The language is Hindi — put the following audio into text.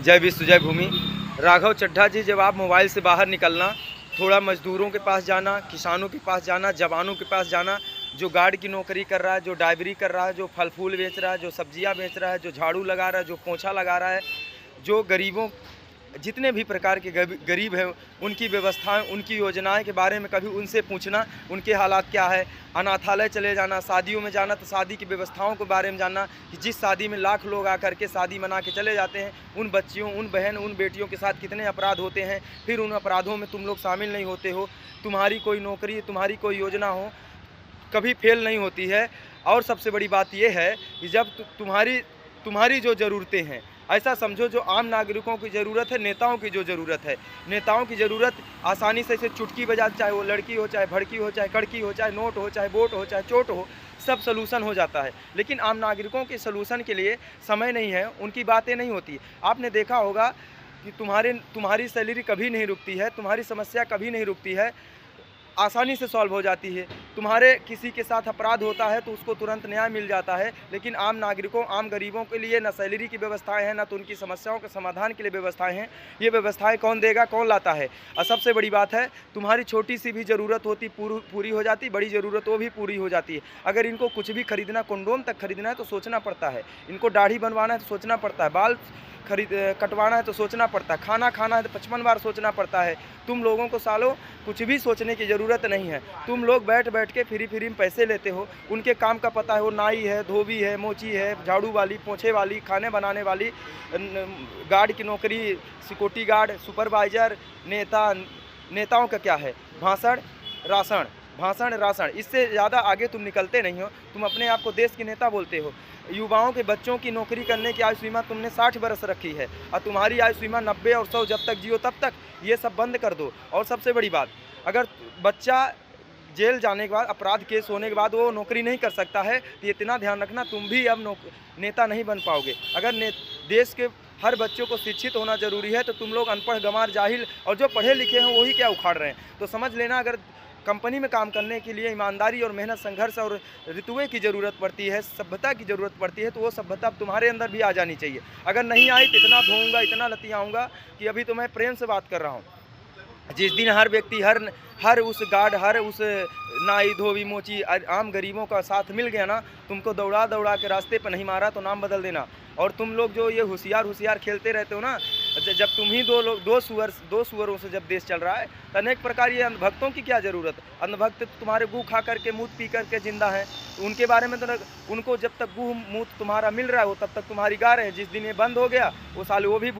जय विश्व जय भूमि। राघव चड्ढा जी, जब आप मोबाइल से बाहर निकलना, थोड़ा मजदूरों के पास जाना, किसानों के पास जाना, जवानों के पास जाना, जो गार्ड की नौकरी कर रहा है, जो ड्राइवरी कर रहा है, जो फल फूल बेच रहा है, जो सब्जियां बेच रहा है, जो झाड़ू लगा रहा है, जो पोंछा लगा रहा है, जो गरीबों, जितने भी प्रकार के गरीब हैं, उनकी व्यवस्थाएं, उनकी योजनाएं के बारे में कभी उनसे पूछना, उनके हालात क्या है। अनाथालय चले जाना, शादियों में जाना तो शादी की व्यवस्थाओं के बारे में जानना कि जिस शादी में लाख लोग आकर के शादी मना के चले जाते हैं, उन बच्चियों, उन बहन, उन बेटियों के साथ कितने अपराध होते हैं। फिर उन अपराधों में तुम लोग शामिल नहीं होते हो। तुम्हारी कोई नौकरी, तुम्हारी कोई योजना हो, कभी फेल नहीं होती है। और सबसे बड़ी बात यह है कि जब तुम्हारी जो ज़रूरतें हैं, ऐसा समझो जो आम नागरिकों की ज़रूरत है, नेताओं की जो ज़रूरत है, नेताओं की ज़रूरत आसानी से इसे चुटकी बजा, चाहे वो लड़की हो, चाहे भड़की हो, चाहे कड़की हो, चाहे नोट हो, चाहे वोट हो, चाहे चोट हो, सब सलूशन हो जाता है। लेकिन आम नागरिकों के सलूशन के लिए समय नहीं है, उनकी बातें नहीं होती। आपने देखा होगा कि तुम्हारी सैलरी कभी नहीं रुकती है, तुम्हारी समस्या कभी नहीं रुकती है, आसानी से सॉल्व हो जाती है। तुम्हारे किसी के साथ अपराध होता है तो उसको तुरंत न्याय मिल जाता है। लेकिन आम नागरिकों, आम गरीबों के लिए न सैलरी की व्यवस्थाएं हैं, न तो उनकी समस्याओं के समाधान के लिए व्यवस्थाएं हैं। ये व्यवस्थाएं कौन देगा, कौन लाता है। और सबसे बड़ी बात है, तुम्हारी छोटी सी भी ज़रूरत होती पूरी हो जाती, बड़ी ज़रूरत वो भी पूरी हो जाती है। अगर इनको कुछ भी खरीदना, कंडोम तक खरीदना है तो सोचना पड़ता है, इनको दाढ़ी बनवाना है तो सोचना पड़ता है, बाल कटवाना है तो सोचना पड़ता है, खाना खाना है तो 55 बार सोचना पड़ता है। तुम लोगों को सालों कुछ भी सोचने की ज़रूरत नहीं है। तुम लोग बैठ के फ्री में पैसे लेते हो। उनके काम का पता है, वो नाई है, धोबी है, मोची है, झाड़ू वाली, पोछे वाली, खाने बनाने वाली, गार्ड की नौकरी, सिक्योरिटी गार्ड, सुपरवाइज़र, नेताओं का क्या है, भाषण राशण, इससे ज़्यादा आगे तुम निकलते नहीं हो। तुम अपने आप को देश के नेता बोलते हो। युवाओं के बच्चों की नौकरी करने की आयु सीमा तुमने 60 बरस रखी है और तुम्हारी आयु सीमा 90 और 100 जब तक जियो तब तक। ये सब बंद कर दो। और सबसे बड़ी बात, अगर बच्चा जेल जाने के बाद, अपराध केस होने के बाद वो नौकरी नहीं कर सकता है तो इतना ध्यान रखना, तुम भी अब नेता नहीं बन पाओगे। अगर देश के हर बच्चों को शिक्षित होना ज़रूरी है तो तुम लोग अनपढ़, गंवार, जाहिल और जो पढ़े लिखे हैं वही क्या उखाड़ रहे हैं। तो समझ लेना, अगर कंपनी में काम करने के लिए ईमानदारी और मेहनत, संघर्ष और रितुए की ज़रूरत पड़ती है, सभ्यता की ज़रूरत पड़ती है, तो वो सभ्यता तुम्हारे अंदर भी आ जानी चाहिए। अगर नहीं आई तो इतना धोऊंगा, इतना लतियाऊंगा कि अभी तो मैं प्रेम से बात कर रहा हूँ। जिस दिन हर व्यक्ति, हर उस गार्ड, हर उस नाई, धोबी, मोची, आम गरीबों का साथ मिल गया ना, तुमको दौड़ा के रास्ते पर नहीं मारा तो नाम बदल देना। और तुम लोग जो ये होशियार खेलते रहते हो ना, जब तुम ही दो सुअरों से जब देश चल रहा है तो अनेक प्रकार ये अंधभक्तों की क्या ज़रूरत। अंधभक्त तुम्हारे गू खा करके, मूत पी करके जिंदा हैं, तो उनके बारे में तो उनको जब तक गू मूत तुम्हारा मिल रहा है वो तब तक तुम्हारी गा रहे हैं। जिस दिन ये बंद हो गया वो साले वो भी